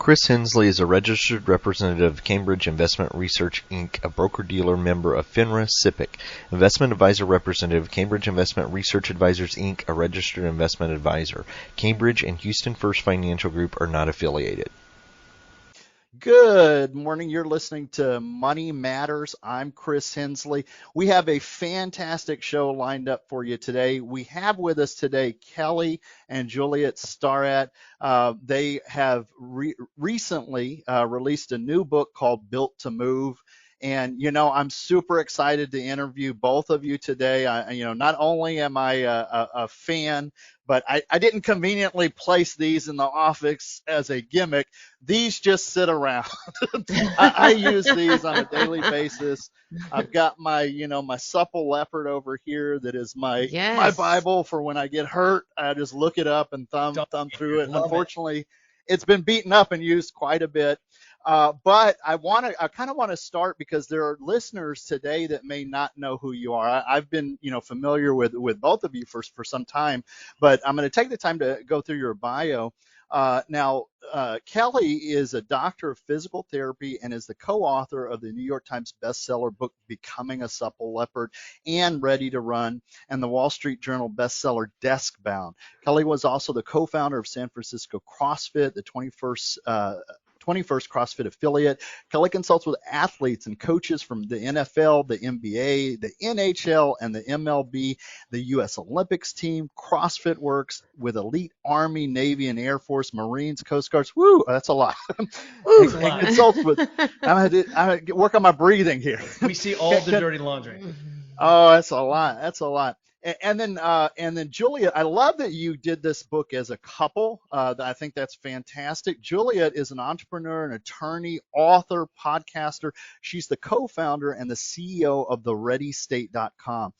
Chris Hensley is a registered representative of Cambridge Investment Research, Inc., a broker-dealer member of FINRA SIPC, investment advisor representative of Cambridge Investment Research Advisors, Inc., a registered investment advisor. Cambridge and Houston First Financial Group are not affiliated. Good morning. You're listening to Money Matters. I'm Chris Hensley. We have a fantastic show lined up for you today. We have with us today Kelly and Juliet Starrett. They have recently released a new book called Built to Move. And, I'm super excited to interview both of you today. Not only am I a fan, but I didn't conveniently place these in the office as a gimmick. These just sit around. I use these on a daily basis. I've got my supple leopard over here that is my Bible for when I get hurt. I just look it up and thumb through it. Unfortunately, it's been beaten up and used quite a bit. But I kind of want to start because there are listeners today that may not know who you are. I've been, familiar with both of you for some time, but I'm going to take the time to go through your bio. Now, Kelly is a doctor of physical therapy and is the co-author of the New York Times bestseller book, Becoming a Supple Leopard and Ready to Run, and the Wall Street Journal bestseller, Desk Bound. Kelly was also the co-founder of San Francisco CrossFit, the 21st CrossFit affiliate. Kelly consults with athletes and coaches from the NFL, the NBA, the NHL, and the MLB, the U.S. Olympics team. CrossFit works with elite Army, Navy, and Air Force, Marines, Coast Guards. Woo, that's a lot. And consults with. I'm gonna work on my breathing here. We see all the dirty laundry. Oh, that's a lot. That's a lot. And then Juliet, I love that you did this book as a couple. I think that's fantastic. Juliet is an entrepreneur, an attorney, author, podcaster. She's the co-founder and the CEO of thereadystate.com,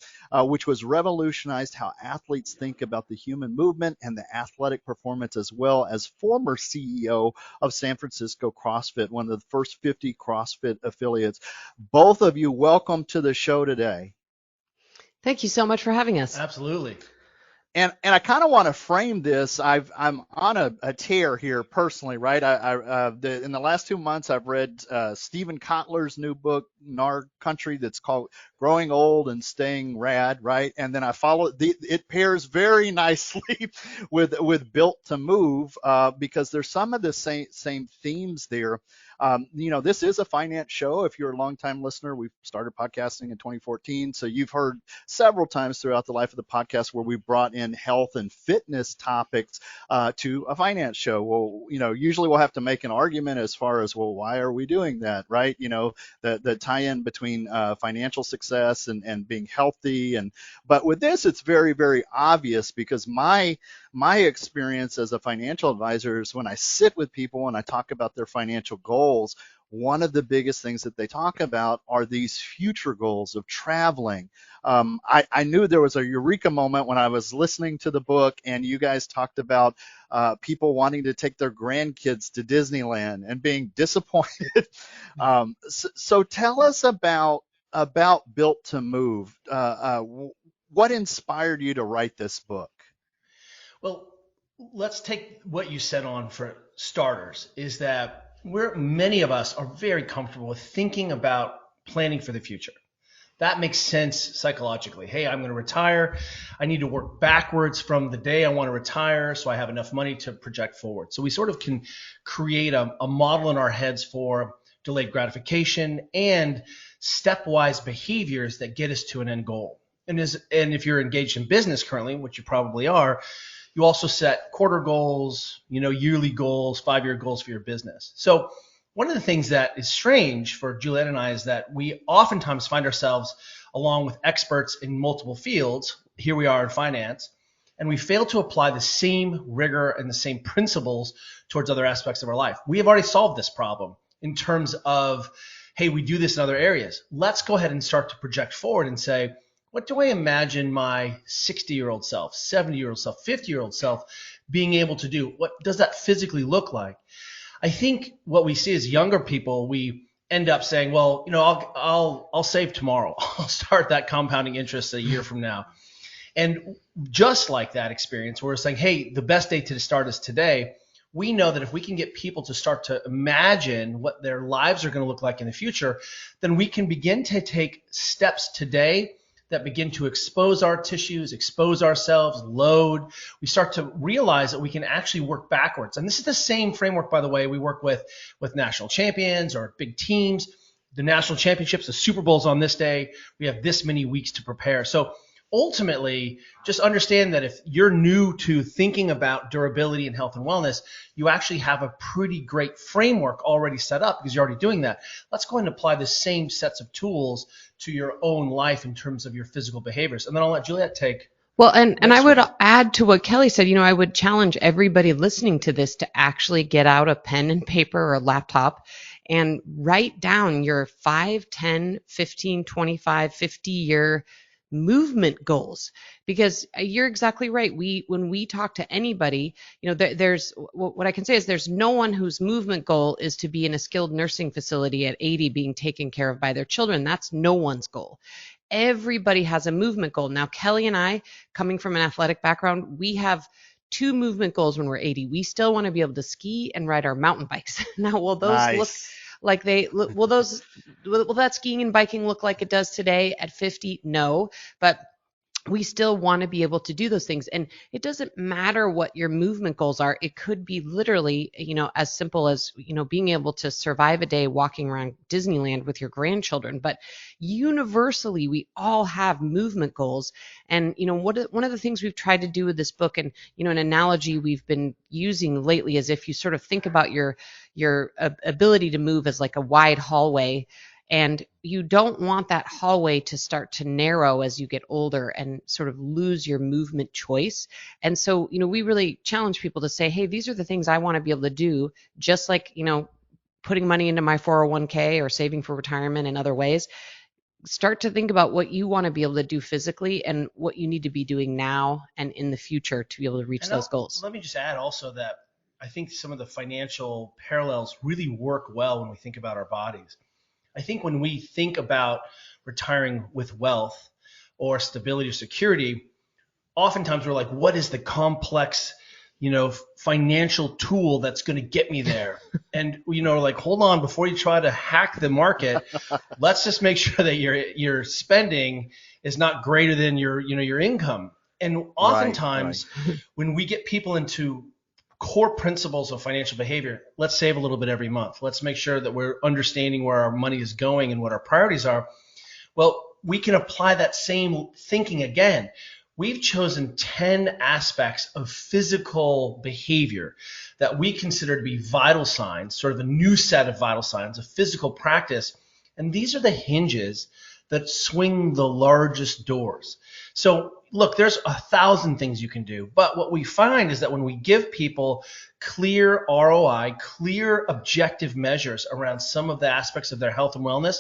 which was revolutionized how athletes think about the human movement and the athletic performance, as well as former CEO of San Francisco CrossFit, one of the first 50 CrossFit affiliates. Both of you, welcome to the show today. Thank you so much for having us. Absolutely. And I kind of want to frame this. I'm on a tear here personally, right? In the last 2 months, I've read Stephen Kotler's new book, in our country, that's called Growing Old and Staying Rad, right? And then I follow it pairs very nicely with Built to Move because there's some of the same themes there. This is a finance show. If you're a longtime listener, we started podcasting in 2014. So you've heard several times throughout the life of the podcast where we brought in health and fitness topics to a finance show. Well, usually we'll have to make an argument as far as, well, why are we doing that, right? The tie-in between financial success and being healthy. But with this, it's very, very obvious because my experience as a financial advisor is when I sit with people and I talk about their financial goals, one of the biggest things that they talk about are these future goals of traveling. I knew there was a eureka moment when I was listening to the book and you guys talked about people wanting to take their grandkids to Disneyland and being disappointed. So tell us about Built to Move. What inspired you to write this book? Well, let's take what you said on for starters, is that many of us are very comfortable with thinking about planning for the future. That makes sense psychologically. Hey, I'm going to retire. I need to work backwards from the day I want to retire so I have enough money to project forward. So we sort of can create a model in our heads for delayed gratification and stepwise behaviors that get us to an end goal. And if you're engaged in business currently, which you probably are, you also set quarter goals, yearly goals, 5-year goals for your business. So one of the things that is strange for Juliet and I is that we oftentimes find ourselves along with experts in multiple fields. Here we are in finance, and we fail to apply the same rigor and the same principles towards other aspects of our life. We have already solved this problem in terms of, hey, we do this in other areas. Let's go ahead and start to project forward and say, what do I imagine my 60-year-old self, 70-year-old self, 50-year-old self being able to do? What does that physically look like? I think what we see as younger people, we end up saying, well, I'll save tomorrow. I'll start that compounding interest a year from now. And just like that experience, we're saying, hey, the best day to start is today. we know that if we can get people to start to imagine what their lives are going to look like in the future, then we can begin to take steps today that begin to expose our tissues, expose ourselves, load. We start to realize that we can actually work backwards. And this is the same framework, by the way, we work with national champions or big teams. The national championships, the Super Bowl's on this day. We have this many weeks to prepare. So ultimately, just understand that if you're new to thinking about durability and health and wellness, you actually have a pretty great framework already set up because you're already doing that. Let's go ahead and apply the same sets of tools to your own life in terms of your physical behaviors. And then I'll let Juliet take. Well, and I would one. add to what Kelly said, I would challenge everybody listening to this to actually get out a pen and paper or a laptop and write down your 5, 10, 15, 25, 50-year movement goals, because you're exactly right. When we talk to anybody, there's what I can say is there's no one whose movement goal is to be in a skilled nursing facility at 80 being taken care of by their children. That's no one's goal. Everybody has a movement goal. Now, Kelly and I, coming from an athletic background, we have 2 movement goals when we're 80. We still want to be able to ski and ride our mountain bikes. Now, will those look like will that skiing and biking look like it does today at 50? No, but we still want to be able to do those things. And it doesn't matter what your movement goals are. It could be literally, as simple as, being able to survive a day walking around Disneyland with your grandchildren. But universally, we all have movement goals. And, one of the things we've tried to do with this book, and, an analogy we've been using lately is if you sort of think about your ability to move as like a wide hallway, and you don't want that hallway to start to narrow as you get older and sort of lose your movement choice. And so, we really challenge people to say, hey, these are the things I want to be able to do, just like, putting money into my 401k or saving for retirement in other ways. Start to think about what you want to be able to do physically and what you need to be doing now and in the future to be able to reach those goals. Let me just add also that I think some of the financial parallels really work well when we think about our bodies. I think when we think about retiring with wealth or stability or security, oftentimes we're like, what is the complex, financial tool that's going to get me there? And, like, hold on, before you try to hack the market, let's just make sure that your spending is not greater than your income. And oftentimes when we get people into core principles of financial behavior, let's save a little bit every month. Let's make sure that we're understanding where our money is going and what our priorities are. Well, we can apply that same thinking again. We've chosen 10 aspects of physical behavior that we consider to be vital signs, sort of a new set of vital signs of physical practice. And these are the hinges that swing the largest doors. So look, there's 1,000 things you can do, but what we find is that when we give people clear ROI, clear objective measures around some of the aspects of their health and wellness,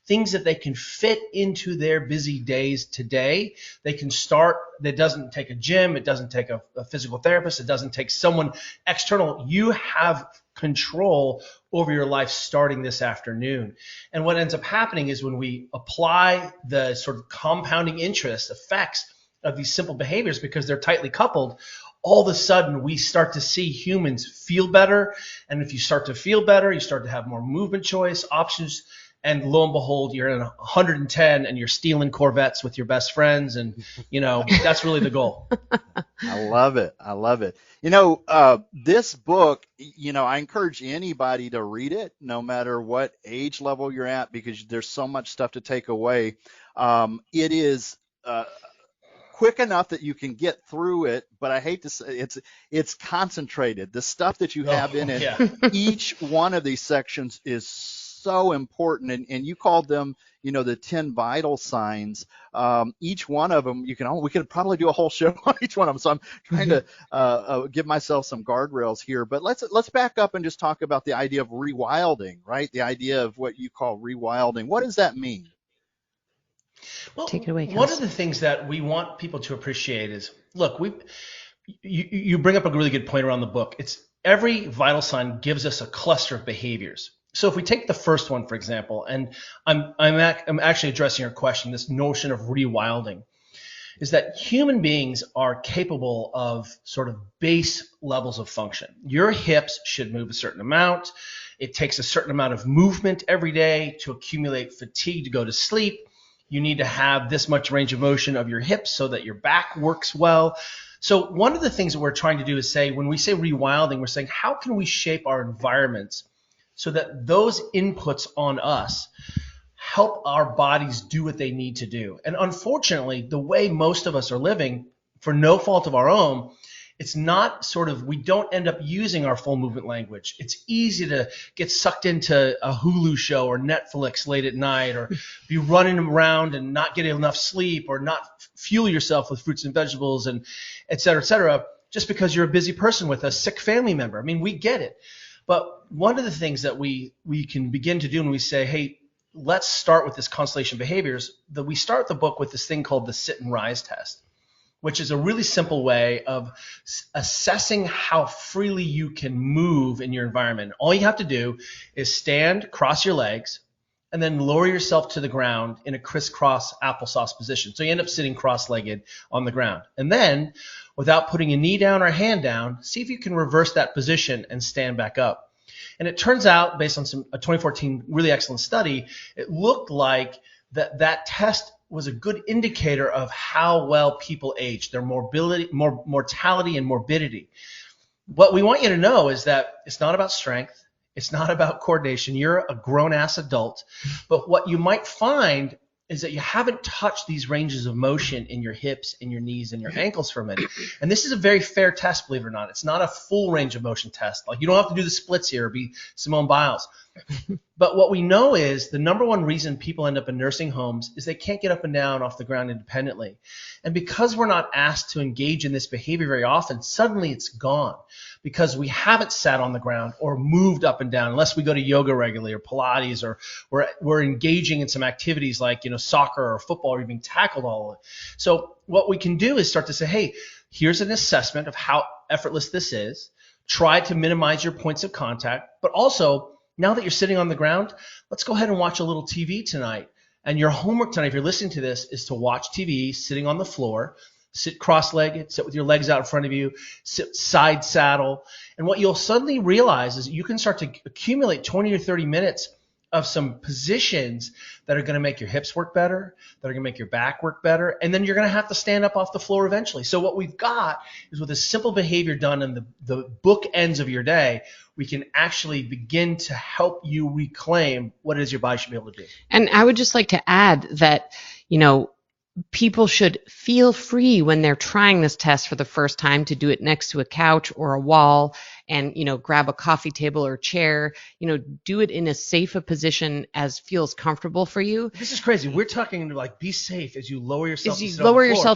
things that they can fit into their busy days today, they can start. That doesn't take a gym, it doesn't take a physical therapist, it doesn't take someone external. You have control over your life starting this afternoon. And what ends up happening is when we apply the sort of compounding interest effects of these simple behaviors, because they're tightly coupled, all of a sudden we start to see humans feel better. And if you start to feel better, you start to have more movement choice options. And lo and behold, you're in 110 and you're stealing Corvettes with your best friends. And, that's really the goal. I love it. I love it. This book, I encourage anybody to read it, no matter what age level you're at, because there's so much stuff to take away. It is quick enough that you can get through it, but I hate to say it's concentrated. The stuff that you have in it, each one of these sections is so important, and you called them, the 10 vital signs. Each one of them, we could probably do a whole show on each one of them. So I'm trying to give myself some guardrails here. But let's back up and just talk about the idea of rewilding, right? The idea of what you call rewilding. What does that mean? Well, take it away, one of the things that we want people to appreciate is, look, you bring up a really good point around the book. It's every vital sign gives us a cluster of behaviors. So if we take the first one, for example, and I'm actually addressing your question, this notion of rewilding. is that human beings are capable of sort of base levels of function. Your hips should move a certain amount. It takes a certain amount of movement every day to accumulate fatigue to go to sleep. You need to have this much range of motion of your hips so that your back works well. So one of the things that we're trying to do is say, when we say rewilding, we're saying, how can we shape our environments so that those inputs on us help our bodies do what they need to do? And unfortunately, the way most of us are living, for no fault of our own, it's not sort of, we don't end up using our full movement language. It's easy to get sucked into a Hulu show or Netflix late at night, or be running around and not getting enough sleep, or not fuel yourself with fruits and vegetables, and et cetera, just because you're a busy person with a sick family member. I mean, we get it. But one of the things that we can begin to do when we say, hey, let's start with this constellation behaviors, that we start the book with this thing called the sit and rise test, which is a really simple way of assessing how freely you can move in your environment. All you have to do is stand, cross your legs, and then lower yourself to the ground in a crisscross applesauce position. So you end up sitting cross-legged on the ground. And then, without putting a knee down or a hand down, see if you can reverse that position and stand back up. And it turns out, based on a 2014 really excellent study, it looked like that test was a good indicator of how well people age, their mortality and morbidity. What we want you to know is that it's not about strength. It's not about coordination. You're a grown-ass adult. But what you might find is that you haven't touched these ranges of motion in your hips and your knees and your ankles for a minute. And this is a very fair test, believe it or not. It's not a full range of motion test. Like, you don't have to do the splits here or be Simone Biles. But what we know is the number one reason people end up in nursing homes is they can't get up and down off the ground independently. And because we're not asked to engage in this behavior very often, suddenly it's gone, because we haven't sat on the ground or moved up and down, unless we go to yoga regularly or Pilates, or we're engaging in some activities like, soccer or football, or even tackled all of it. So what we can do is start to say, hey, here's an assessment of how effortless this is. Try to minimize your points of contact, but also, now that you're sitting on the ground, let's go ahead and watch a little TV tonight. And your homework tonight, if you're listening to this, is to watch TV sitting on the floor. Sit cross-legged, sit with your legs out in front of you, sit side saddle. And what you'll suddenly realize is you can start to accumulate 20 or 30 minutes of some positions that are going to make your hips work better, that are going to make your back work better, and then you're going to have to stand up off the floor eventually. So what we've got is, with a simple behavior done in the bookends of your day, we can actually begin to help you reclaim what it is your body should be able to do. And I would just like to add that, people should feel free when they're trying this test for the first time to do it next to a couch or a wall, and grab a coffee table or chair. Do it in as safe a position as feels comfortable for you. This is crazy. We're talking like, be safe as you lower yourself.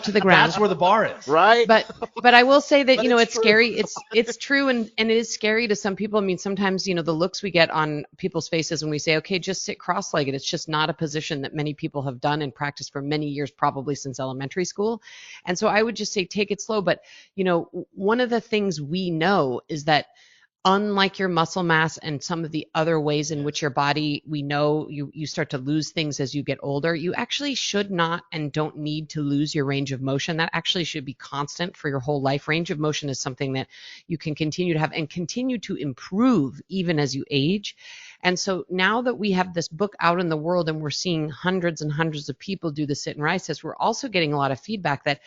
To the ground. That's where the bar is, right? But I will say that it's true. scary. It's true, and it is scary to some people. I mean, sometimes the looks we get on people's faces when we say, okay, just sit cross-legged. It's just not a position that many people have done and practiced for many years, probably since elementary school. And so I would just say, take it slow. But one of the things we know is that, unlike your muscle mass and some of the other ways in which your body, we know you start to lose things as you get older, you actually should not and don't need to lose your range of motion. That actually should be constant for your whole life. Range of motion is something that you can continue to have and continue to improve even as you age. And so now that we have this book out in the world and we're seeing hundreds and hundreds of people do the sit and rise test, we're also getting a lot of feedback that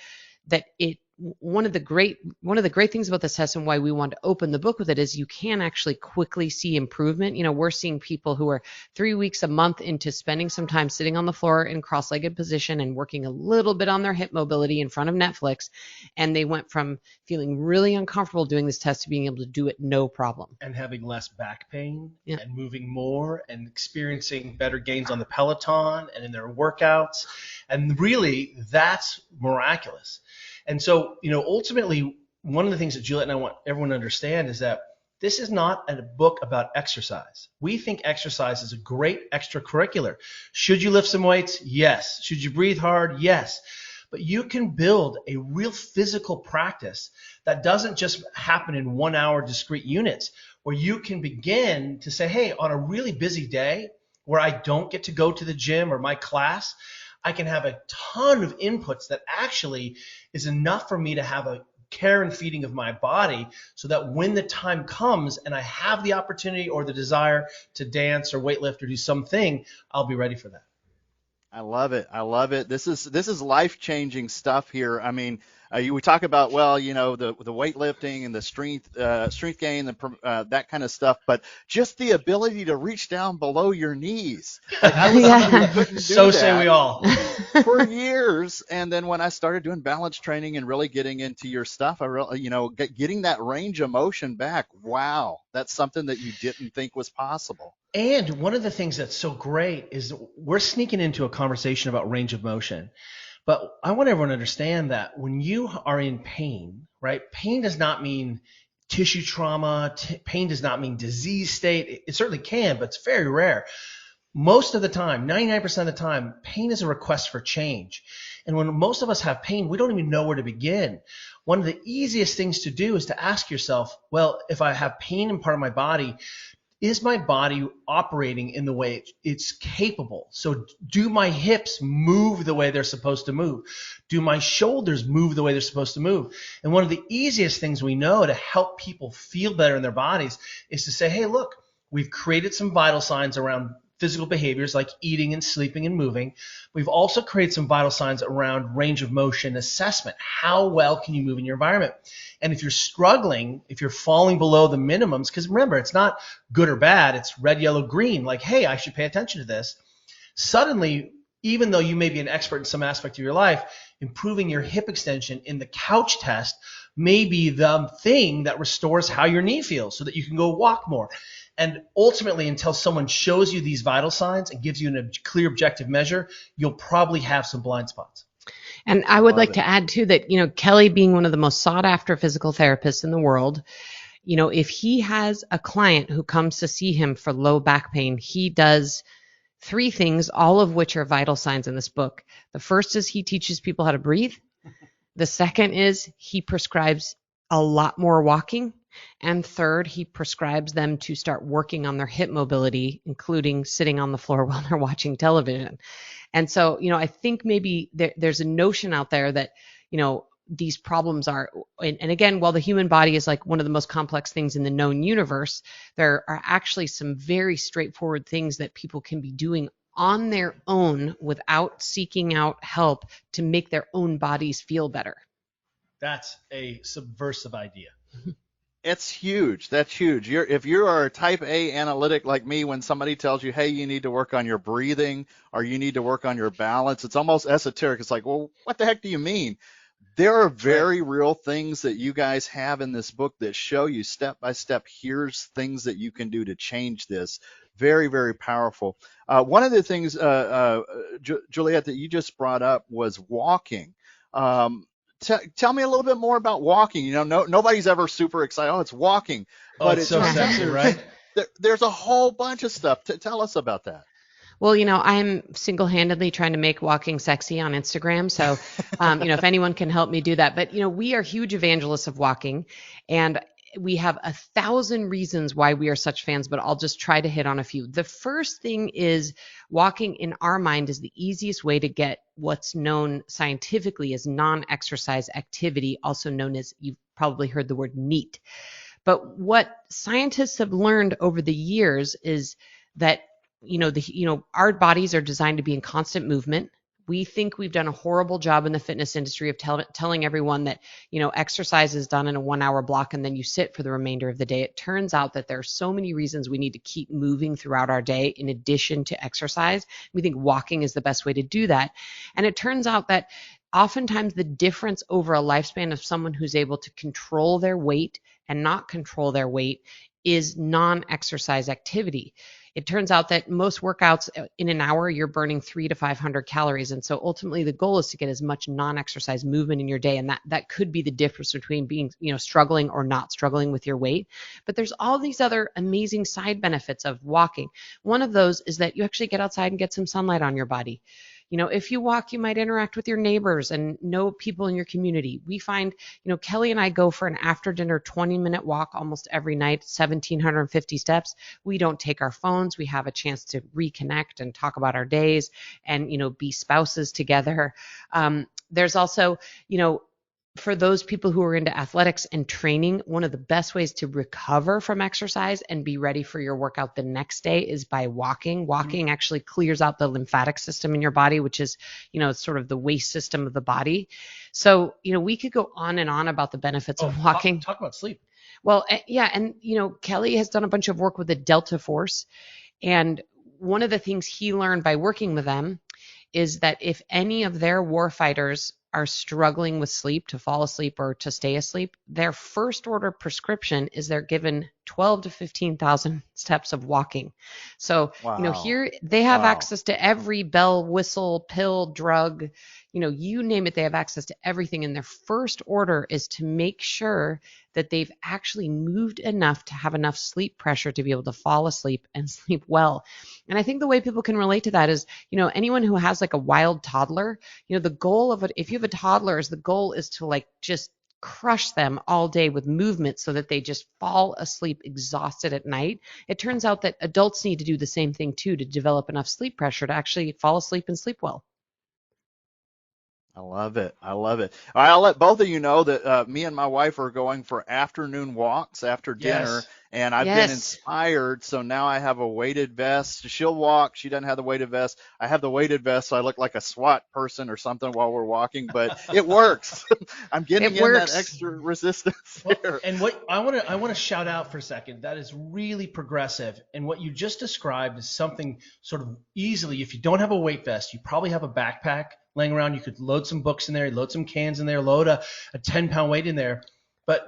one of the great things about this test, and why we want to open the book with it, is you can actually quickly see improvement. We're seeing people who are 3 weeks, a month into spending some time sitting on the floor in cross-legged position and working a little bit on their hip mobility in front of Netflix, and they went from feeling really uncomfortable doing this test to being able to do it no problem. And having less back pain, and moving more, and experiencing better gains on the Peloton and in their workouts. And really, that's miraculous. And so, ultimately, one of the things that Juliet and I want everyone to understand is that this is not a book about exercise. We think exercise is a great extracurricular. Should you lift some weights? Yes. Should you breathe hard? Yes. But you can build a real physical practice that doesn't just happen in 1 hour discrete units, where you can begin to say, hey, on a really busy day where I don't get to go to the gym or my class, I can have a ton of inputs that actually is enough for me to have a care and feeding of my body, so that when the time comes and I have the opportunity or the desire to dance or weightlift or do something, I'll be ready for that. I love it. I love it. This is life-changing stuff here. I mean, we talk about, well, you know, the weightlifting and the strength gain, that kind of stuff, but just the ability to reach down below your knees. Like, I was somebody who couldn't do So that say we all. for years. And then when I started doing balance training and really getting into your stuff, I really, you know, getting that range of motion back. Wow, that's something that you didn't think was possible. And one of the things that's so great is we're sneaking into a conversation about range of motion. But I want everyone to understand that when you are in pain, right? Pain does not mean tissue trauma. Pain does not mean disease state. It certainly can, but it's very rare. Most of the time, 99% of the time, pain is a request for change. And when most of us have pain, we don't even know where to begin. One of the easiest things to do is to ask yourself, well, if I have pain in part of my body, is my body operating in the way it's capable? So do my hips move the way they're supposed to move? Do my shoulders move the way they're supposed to move? And one of the easiest things we know to help people feel better in their bodies is to say, hey, look, we've created some vital signs around physical behaviors like eating and sleeping and moving. We've also created some vital signs around range of motion assessment. How well can you move in your environment? And if you're struggling, if you're falling below the minimums, because remember, it's not good or bad, it's red, yellow, green, like, hey, I should pay attention to this. Suddenly, even though you may be an expert in some aspect of your life, improving your hip extension in the couch test may be the thing that restores how your knee feels so that you can go walk more. And ultimately, until someone shows you these vital signs and gives you a clear objective measure, you'll probably have some blind spots. And I would like to add too that, you know, Kelly being one of the most sought after physical therapists in the world, you know, if he has a client who comes to see him for low back pain, he does 3 things, all of which are vital signs in this book. The first is he teaches people how to breathe. The second is he prescribes a lot more walking. And third, he prescribes them to start working on their hip mobility, including sitting on the floor while they're watching television. And so, you know, I think maybe there's a notion out there that, you know, these problems are, and again, while the human body is like one of the most complex things in the known universe, there are actually some very straightforward things that people can be doing on their own without seeking out help to make their own bodies feel better. That's a subversive idea. It's huge. That's huge. If you are a type A analytic like me, when somebody tells you, hey, you need to work on your breathing or you need to work on your balance, it's almost esoteric. It's like, well, what the heck do you mean? There are very real things that you guys have in this book that show you step by step, here's things that you can do to change this. Very, very powerful. One of the things, Juliet, that you just brought up was walking. Tell me a little bit more about walking. You know, nobody's ever super excited. Oh, it's walking. But it's so sexy, right? There's a whole bunch of stuff. Tell us about that. Well, you know, I'm single-handedly trying to make walking sexy on Instagram. So, you know, if anyone can help me do that. But, you know, we are huge evangelists of walking, and we have 1,000 reasons why we are such fans, but I'll just try to hit on a few. The first thing is walking in our mind is the easiest way to get what's known scientifically as non-exercise activity, also known as, you've probably heard the word NEAT. But what scientists have learned over the years is that, our bodies are designed to be in constant movement. We think we've done a horrible job in the fitness industry of telling everyone that, you know, exercise is done in a 1-hour block and then you sit for the remainder of the day. It turns out that there are so many reasons we need to keep moving throughout our day in addition to exercise. We think walking is the best way to do that. And it turns out that oftentimes the difference over a lifespan of someone who's able to control their weight and not control their weight is non-exercise activity. It turns out that most workouts in an hour, you're burning 300 to 500 calories. And so ultimately the goal is to get as much non-exercise movement in your day. And that could be the difference between being, you know, struggling or not struggling with your weight. But there's all these other amazing side benefits of walking. One of those is that you actually get outside and get some sunlight on your body. If you walk, you might interact with your neighbors and know people in your community. We find, Kelly and I go for an after dinner 20-minute walk almost every night, 1,750 steps. We don't take our phones. We have a chance to reconnect and talk about our days and, be spouses together. There's also, for those people who are into athletics and training, one of the best ways to recover from exercise and be ready for your workout the next day is by walking. Walking actually clears out the lymphatic system in your body, which is, sort of the waste system of the body. So, we could go on and on about the benefits of walking. Talk about sleep. Well, yeah. And, Kelly has done a bunch of work with the Delta Force. And one of the things he learned by working with them is that if any of their warfighters are struggling with sleep, to fall asleep or to stay asleep, their first order prescription is they're given 12 to 15,000 steps of walking. So, Wow. here they have access to every bell, whistle, pill, drug, you name it, they have access to everything. And their first order is to make sure that they've actually moved enough to have enough sleep pressure to be able to fall asleep and sleep well. And I think the way people can relate to that is, anyone who has like a wild toddler, the goal of it, if you have a toddler, is the goal is to like just crush them all day with movement so that they just fall asleep exhausted at night. It turns out that adults need to do the same thing too, to develop enough sleep pressure to actually fall asleep and sleep well. I love it. I love it. All right, I'll let both of you know that me and my wife are going for afternoon walks after dinner, and I've been inspired. So now I have a weighted vest. She'll walk. She doesn't have the weighted vest. I have the weighted vest, so I look like a SWAT person or something while we're walking, but it works. I'm getting that extra resistance here. And what I want to shout out for a second, that is really progressive. And what you just described is something sort of easily, if you don't have a weight vest, you probably have a backpack laying around. You could load some books in there, load some cans in there, load a 10-pound weight in there. But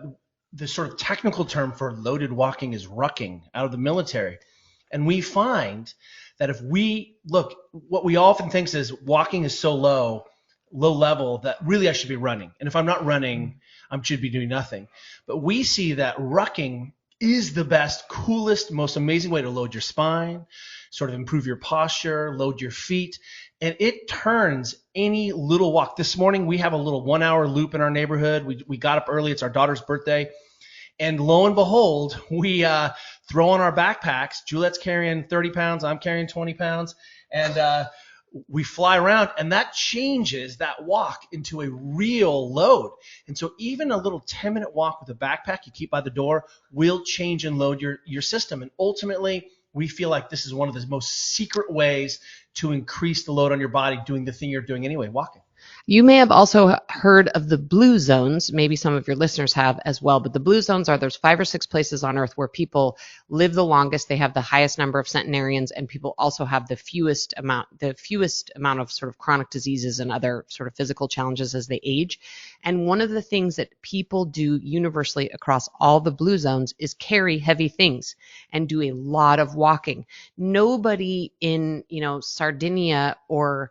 the sort of technical term for loaded walking is rucking, out of the military. And we find that if we look, what we often think is walking is so low level that really I should be running. And if I'm not running, I should be doing nothing. But we see that rucking is the best, coolest, most amazing way to load your spine, sort of improve your posture, load your feet. And it turns any little walk. This morning, we have a little 1-hour loop in our neighborhood. We got up early. It's our daughter's birthday. And lo and behold, we throw on our backpacks. Juliet's carrying 30 pounds. I'm carrying 20 pounds. And we fly around. And that changes that walk into a real load. And so even a little 10-minute walk with a backpack you keep by the door will change and load your system. And ultimately, we feel like this is one of the most secret ways to increase the load on your body, doing the thing you're doing anyway, walking. You may have also heard of the blue zones. Maybe some of your listeners have as well. But the blue zones there's 5 or 6 places on Earth where people live the longest. They have the highest number of centenarians, and people also have the fewest amount of sort of chronic diseases and other sort of physical challenges as they age. And one of the things that people do universally across all the blue zones is carry heavy things and do a lot of walking. Nobody in, Sardinia or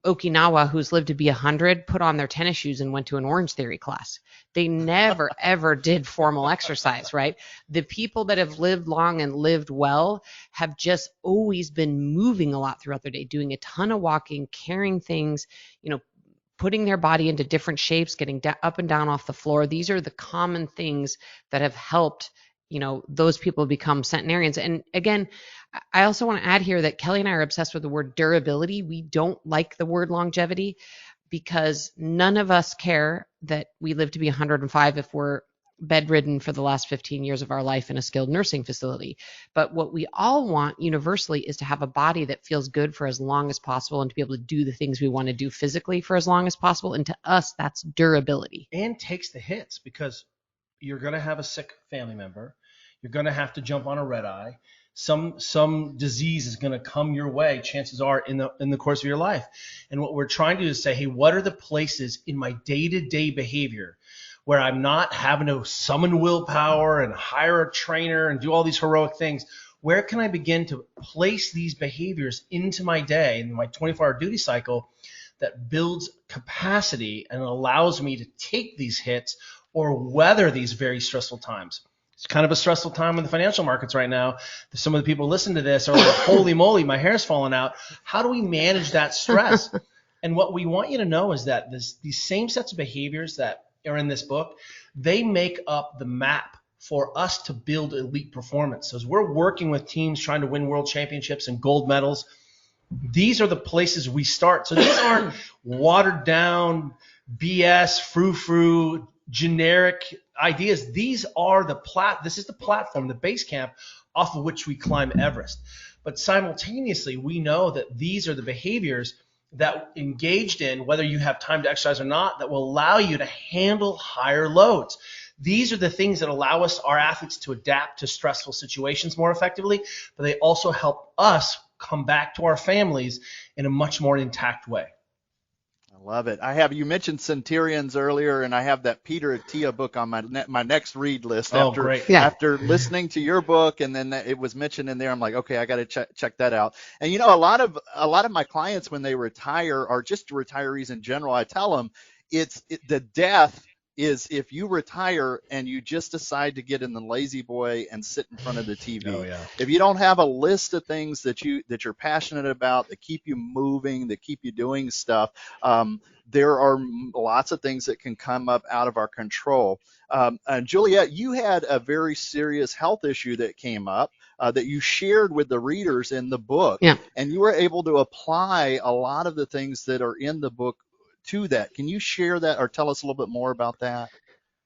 Okinawa who's lived to be 100 put on their tennis shoes and went to an Orange Theory class. They never, ever did formal exercise, right? The people that have lived long and lived well have just always been moving a lot throughout their day, doing a ton of walking, carrying things, putting their body into different shapes, getting up and down off the floor. These are the common things that have helped those people become centenarians. And again, I also want to add here that Kelly and I are obsessed with the word durability. We don't like the word longevity because none of us care that we live to be 105 if we're bedridden for the last 15 years of our life in a skilled nursing facility. But what we all want universally is to have a body that feels good for as long as possible and to be able to do the things we want to do physically for as long as possible. And to us, that's durability. And takes the hits, because you're going to have a sick family member. You're going to have to jump on a red eye. Some disease is going to come your way, chances are, in the course of your life. And what we're trying to do is say, hey, what are the places in my day-to-day behavior where I'm not having to summon willpower and hire a trainer and do all these heroic things? Where can I begin to place these behaviors into my day, in my 24-hour duty cycle, that builds capacity and allows me to take these hits or weather these very stressful times? It's kind of a stressful time in the financial markets right now. Some of the people listen to this are like, holy moly, my hair's falling out. How do we manage that stress? And what we want you to know is that these same sets of behaviors that are in this book, they make up the map for us to build elite performance. So as we're working with teams trying to win world championships and gold medals, these are the places we start. So these aren't watered down BS, frou-frou, generic ideas. These are this is the platform, the base camp off of which we climb Everest. But simultaneously, we know that these are the behaviors that engaged in, whether you have time to exercise or not, that will allow you to handle higher loads. These are the things that allow our athletes to adapt to stressful situations more effectively, but they also help us come back to our families in a much more intact way. I love it. You mentioned Centurions earlier, and I have that Peter Attia book on my next read list after listening to your book, and then it was mentioned in there. I'm like, okay, I got to check that out. And a lot of my clients, when they retire, or just retirees in general, I tell them the death is if you retire and you just decide to get in the lazy boy and sit in front of the TV. Oh, yeah. If you don't have a list of things that you're passionate about, that keep you moving, that keep you doing stuff, there are lots of things that can come up out of our control. And Juliet, you had a very serious health issue that came up that you shared with the readers in the book. Yeah. And you were able to apply a lot of the things that are in the book to that. Can you share that or tell us a little bit more about that?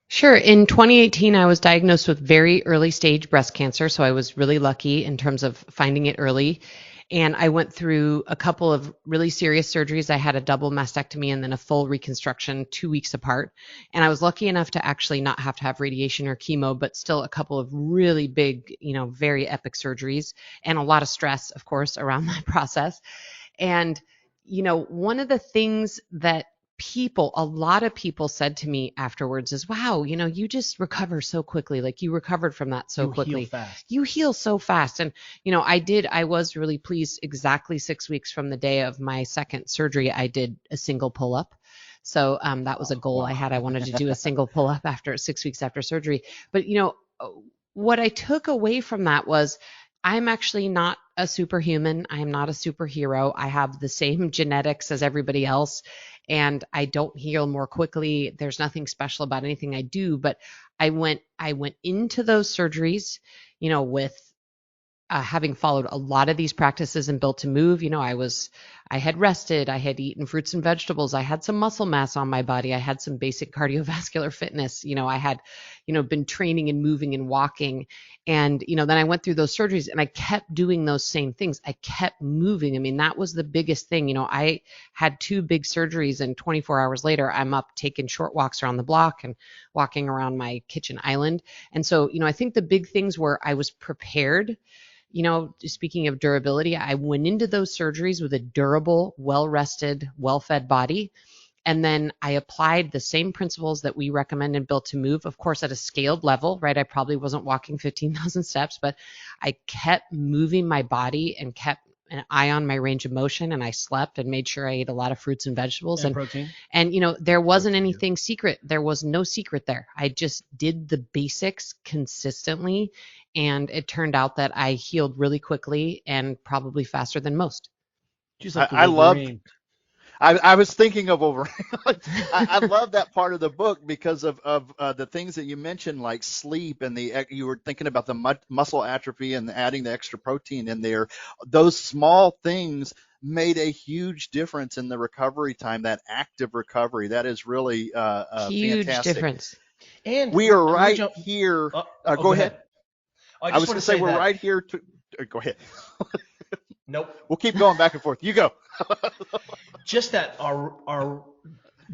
Sure. In 2018, I was diagnosed with very early stage breast cancer. So I was really lucky in terms of finding it early. And I went through a couple of really serious surgeries. I had a double mastectomy and then a full reconstruction 2 weeks apart. And I was lucky enough to actually not have to have radiation or chemo, but still a couple of really big, very epic surgeries and a lot of stress, of course, around that process. And one of the things that a lot of people said to me afterwards is, wow, you just recover so quickly. Like you recovered from that so quickly. Heal fast. You heal so fast. And, I was really pleased. Exactly 6 weeks from the day of my second surgery, I did a single pull-up. So that was a goal I had. I wanted to do a single pull-up after 6 weeks after surgery. But, what I took away from that was, I'm actually not a superhuman. I am not a superhero. I have the same genetics as everybody else, and I don't heal more quickly. There's nothing special about anything I do, but I went into those surgeries, with having followed a lot of these practices and Built to Move. I had rested, I had eaten fruits and vegetables, I had some muscle mass on my body, I had some basic cardiovascular fitness, I had, been training and moving and walking. And, then I went through those surgeries and I kept doing those same things. I kept moving. I mean, that was the biggest thing. I had 2 big surgeries and 24 hours later, I'm up taking short walks around the block and walking around my kitchen island. And so, I think the big things were I was prepared. Speaking of durability, I went into those surgeries with a durable, well-rested, well-fed body. And then I applied the same principles that we recommend in Built to Move, of course, at a scaled level, right? I probably wasn't walking 15,000 steps, but I kept moving my body and kept an eye on my range of motion, and I slept and made sure I ate a lot of fruits and vegetables and protein. And there wasn't anything secret. There was no secret there. I just did the basics consistently, and it turned out that I healed really quickly and probably faster than most. Just like I was thinking of Wolverine. I love that part of the book because of the things that you mentioned, like sleep, and you were thinking about the muscle atrophy and adding the extra protein in there. Those small things made a huge difference in the recovery time, that active recovery. That is really huge fantastic. Difference. And we are right here. Go ahead. I was going to say we're right here. Go ahead. Nope. We'll keep going back and forth. You go. Just that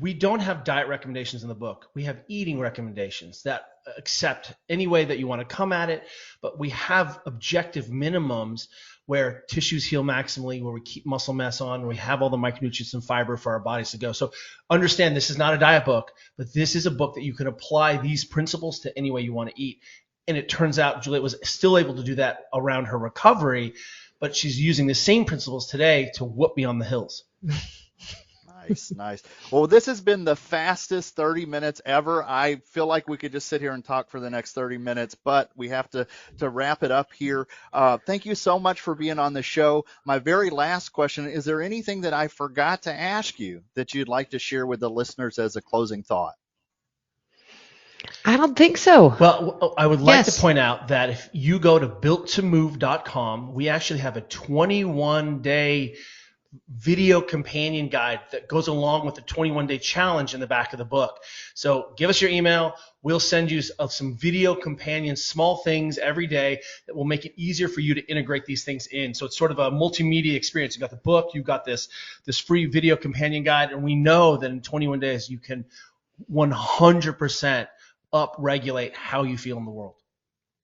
we don't have diet recommendations in the book. We have eating recommendations that accept any way that you want to come at it, but we have objective minimums where tissues heal maximally, where we keep muscle mass on, where we have all the micronutrients and fiber for our bodies to go. So understand, this is not a diet book, but this is a book that you can apply these principles to any way you want to eat. And it turns out Juliet was still able to do that around her recovery, but she's using the same principles today to whoop me on the hills. Nice. Well, this has been the fastest 30 minutes ever. I feel like we could just sit here and talk for the next 30 minutes, but we have to wrap it up here. Thank you so much for being on the show. My very last question, is there anything that I forgot to ask you that you'd like to share with the listeners as a closing thought? I don't think so. Well, I would like to point out that if you go to builttomove.com, we actually have a 21-day video companion guide that goes along with the 21-day challenge in the back of the book. So give us your email. We'll send you some video companion, small things every day that will make it easier for you to integrate these things in. So it's sort of a multimedia experience. You've got the book, you've got this free video companion guide, and we know that in 21 days you can 100% up-regulate how you feel in the world.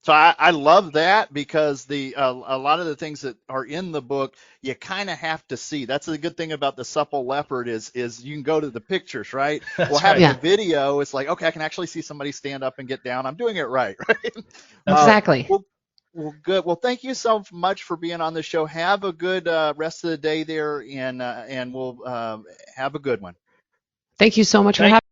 So I love that, because a lot of the things that are in the book you kind of have to see. That's the good thing about the Supple Leopard is you can go to the pictures, right? That's well, having right. the video, it's like, okay, I can actually see somebody stand up and get down. I'm doing it right? Exactly. Well, good. Well, thank you so much for being on the show. Have a good rest of the day there, and we'll have a good one. Thank you so much for having me.